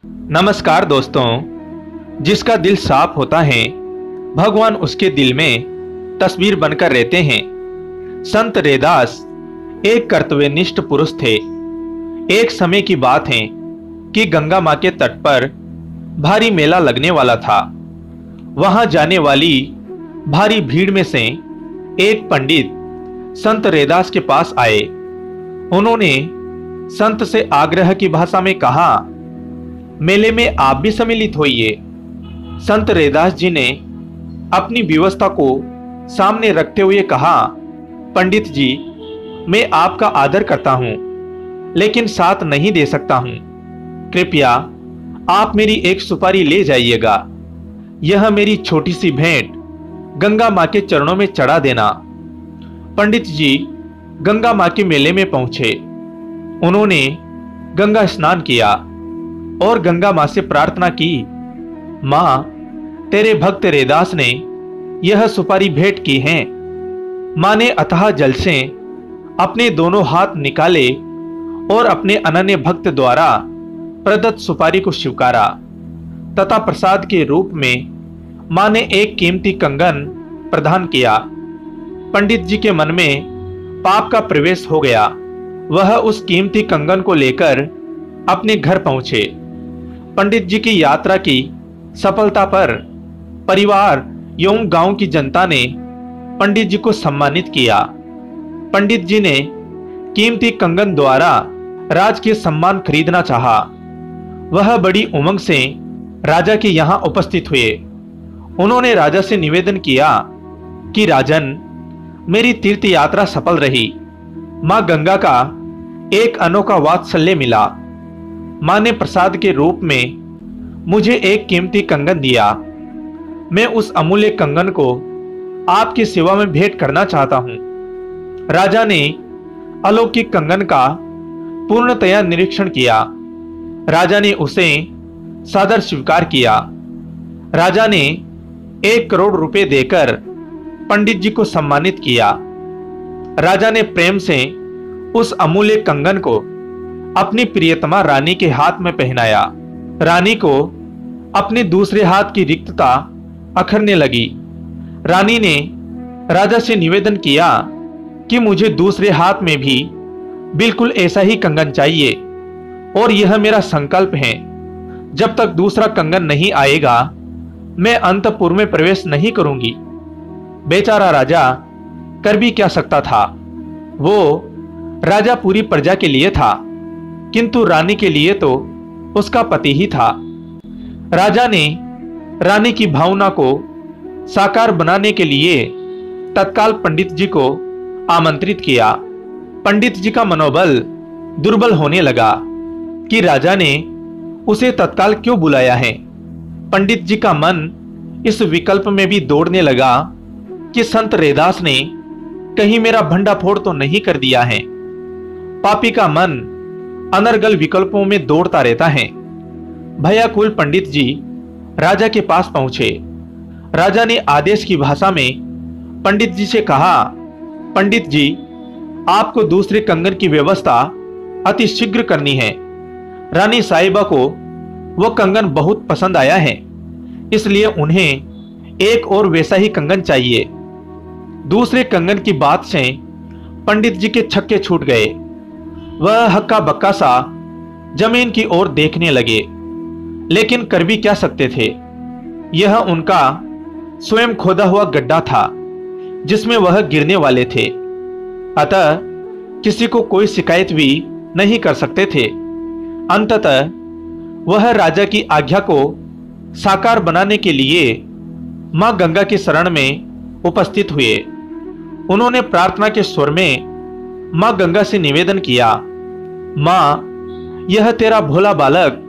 नमस्कार दोस्तों। जिसका दिल साफ होता है भगवान उसके दिल में तस्वीर बनकर रहते हैं। संत रैदास एक कर्तव्यनिष्ठ पुरुष थे। एक समय की बात है कि गंगा मां के तट पर भारी मेला लगने वाला था। वहां जाने वाली भारी भीड़ में से एक पंडित संत रैदास के पास आए। उन्होंने संत से आग्रह की भाषा में कहा, मेले में आप भी सम्मिलित होइए। संत रैदास जी ने अपनी व्यवस्था को सामने रखते हुए कहा, पंडित जी, मैं आपका आदर करता हूं, लेकिन साथ नहीं दे सकता हूं। कृपया आप मेरी एक सुपारी ले जाइएगा। यह मेरी छोटी सी भेंट गंगा मां के चरणों में चढ़ा देना। पंडित जी गंगा मां के मेले में पहुंचे। उन्होंने गंगा स्नान किया और गंगा मां से प्रार्थना की, मां, तेरे भक्त रैदास ने यह सुपारी भेंट की है। मां ने अथाह जल से अपने दोनों हाथ निकाले और अपने अनन्य भक्त द्वारा प्रदत्त सुपारी को स्वीकारा तथा प्रसाद के रूप में मां ने एक कीमती कंगन प्रदान किया। पंडित जी के मन में पाप का प्रवेश हो गया। वह उस कीमती कंगन को लेकर अपने घर पहुंचे। पंडित जी की यात्रा की सफलता पर परिवार एवं गांव की जनता ने पंडित जी को सम्मानित किया। पंडित जी ने कीमती कंगन द्वारा राज के सम्मान खरीदना चाहा। वह बड़ी उमंग से राजा के यहाँ उपस्थित हुए। उन्होंने राजा से निवेदन किया कि राजन, मेरी तीर्थ यात्रा सफल रही। मां गंगा का एक अनोखा वात्सल्य मिला। मां ने प्रसाद के रूप में मुझे एक कीमती कंगन दिया। मैं उस अमूल्य कंगन को आपकी सेवा में भेंट करना चाहता हूं। राजा ने अलौकिक कंगन का पूर्णतया निरीक्षण किया। राजा ने उसे सादर स्वीकार किया। राजा ने 1 करोड़ रुपए देकर पंडित जी को सम्मानित किया। राजा ने प्रेम से उस अमूल्य कंगन को अपनी प्रियतमा रानी के हाथ में पहनाया। रानी को अपने दूसरे हाथ की रिक्तता अखरने लगी। रानी ने राजा से निवेदन किया कि मुझे दूसरे हाथ में भी बिल्कुल ऐसा ही कंगन चाहिए और यह मेरा संकल्प है। जब तक दूसरा कंगन नहीं आएगा मैं अंतपुर में प्रवेश नहीं करूंगी। बेचारा राजा कर भी क्या सकता था। वो राजा पूरी प्रजा के लिए था, किंतु रानी के लिए तो उसका पति ही था। राजा ने रानी की भावना को साकार बनाने के लिए तत्काल पंडित जी को आमंत्रित किया। पंडित जी का मनोबल दुर्बल होने लगा कि राजा ने उसे तत्काल क्यों बुलाया है। पंडित जी का मन इस विकल्प में भी दौड़ने लगा कि संत रैदास ने कहीं मेरा भंडाफोड़ तो नहीं कर दिया है। पापी का मन अनर्गल विकल्पों में दौड़ता रहता है। भयाकुल पंडित जी राजा के पास पहुंचे। राजा ने आदेश की भाषा में पंडित जी से कहा, पंडित जी, आपको दूसरे कंगन की व्यवस्था अति शीघ्र करनी है। रानी साहिबा को वह कंगन बहुत पसंद आया है, इसलिए उन्हें एक और वैसा ही कंगन चाहिए। दूसरे कंगन की बात से पंडित जी के छक्के छूट गए। वह हक्का बक्का सा जमीन की ओर देखने लगे, लेकिन कर भी क्या सकते थे। यह उनका स्वयं खोदा हुआ गड्ढा था जिसमें वह गिरने वाले थे। अतः किसी को कोई शिकायत भी नहीं कर सकते थे। अंततः वह राजा की आज्ञा को साकार बनाने के लिए मां गंगा की शरण में उपस्थित हुए। उन्होंने प्रार्थना के स्वर में मां गंगा से निवेदन किया, मां, यह तेरा भोला बालक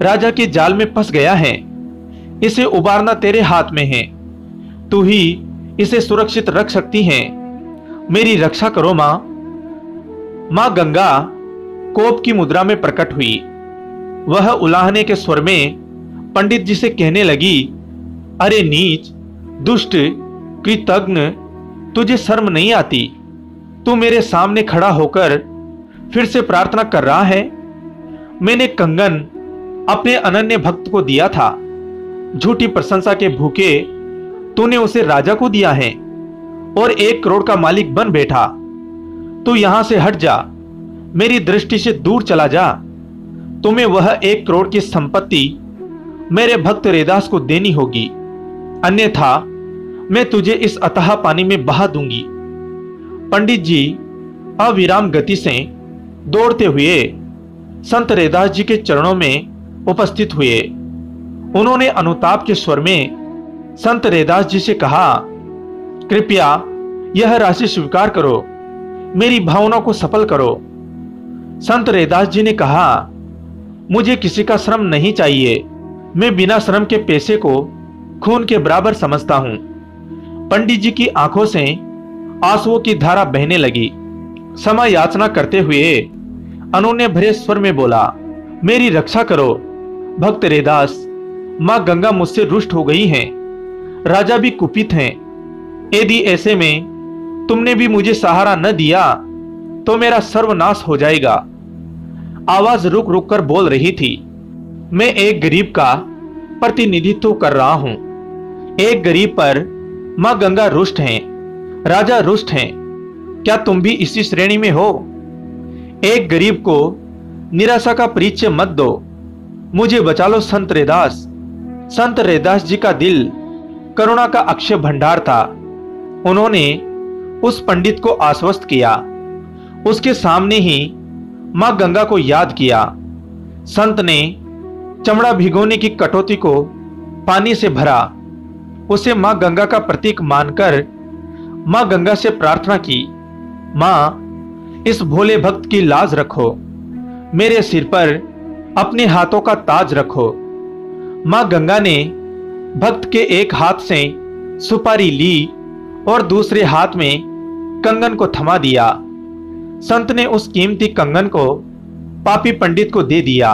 राजा के जाल में फंस गया है। इसे उबारना तेरे हाथ में है। तू ही इसे सुरक्षित रख सकती है। मेरी रक्षा करो मां। मां गंगा कोप की मुद्रा में प्रकट हुई। वह उलाहने के स्वर में पंडित जी से कहने लगी, अरे नीच, दुष्ट, कृतघ्न, तुझे शर्म नहीं आती? तू मेरे सामने खड़ा होकर फिर से प्रार्थना कर रहा है। मैंने कंगन अपने अनन्य भक्त को दिया था। झूठी प्रशंसा के भूखे तूने उसे राजा को दिया है और 1 करोड़ का मालिक बन बैठा। तू यहां से हट जा, मेरी दृष्टि से दूर चला जा। तुम्हें वह 1 करोड़ की संपत्ति मेरे भक्त रैदास को देनी होगी, अन्यथा मैं तुझे इस अथाह पानी में बहा दूंगी। पंडित जी अविराम गति से दौड़ते हुए संत रैदास जी के चरणों में उपस्थित हुए। उन्होंने अनुताप के स्वर में संत रैदास जी से कहा, कृपया यह राशि स्वीकार करो, मेरी भावना को सफल करो। संत रैदास जी ने कहा, मुझे किसी का श्रम नहीं चाहिए, मैं बिना श्रम के पैसे को खून के बराबर समझता हूं। पंडित जी की आंखों से आंसुओं की धारा बहने लगी। क्षमा याचना करते हुए अनन्य भरे स्वर में बोला, मेरी रक्षा करो भक्त रैदास, मां गंगा मुझसे रुष्ट हो गई हैं, राजा भी कुपित हैं। यदि ऐसे में तुमने भी मुझे सहारा न दिया तो मेरा सर्वनाश हो जाएगा। आवाज रुक रुक कर बोल रही थी, मैं एक गरीब का प्रतिनिधित्व कर रहा हूं। एक गरीब पर मां गंगा रुष्ट हैं, राजा रुष्ट हैं, क्या तुम भी इसी श्रेणी में हो? एक गरीब को निराशा का परिचय मत दो, मुझे बचा लो संत रैदास। संत रैदास जी का दिल करुणा का अक्षय भंडार था। उन्होंने उस पंडित को आश्वस्त किया, उसके सामने ही मां गंगा को याद किया। संत ने चमड़ा भिगोने की कटोती को पानी से भरा, उसे मां गंगा का प्रतीक मानकर मां गंगा से प्रार्थना की, मां इस भोले भक्त की लाज रखो, मेरे सिर पर अपने हाथों का ताज रखो। मां गंगा ने भक्त के एक हाथ से सुपारी ली और दूसरे हाथ में कंगन को थमा दिया। संत ने उस कीमती कंगन को पापी पंडित को दे दिया।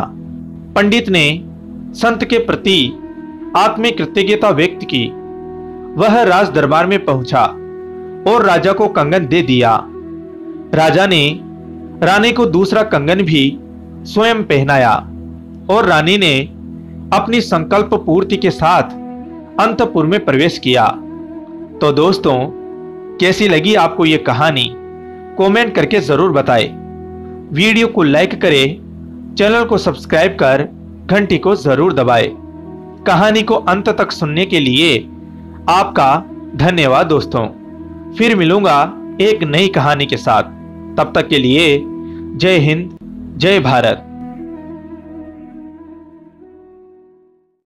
पंडित ने संत के प्रति आत्मिक कृतज्ञता व्यक्त की। वह राज दरबार में पहुंचा और राजा को कंगन दे दिया। राजा ने रानी को दूसरा कंगन भी स्वयं पहनाया और रानी ने अपनी संकल्प पूर्ति के साथ अंतपुर में प्रवेश किया। तो दोस्तों, कैसी लगी आपको ये कहानी? कमेंट करके जरूर बताएं। वीडियो को लाइक करें, चैनल को सब्सक्राइब कर घंटी को जरूर दबाएं। कहानी को अंत तक सुनने के लिए आपका धन्यवाद दोस्तों। फिर मिलूंगा एक नई कहानी के साथ। तब तक के लिए जय हिंद, जय भारत।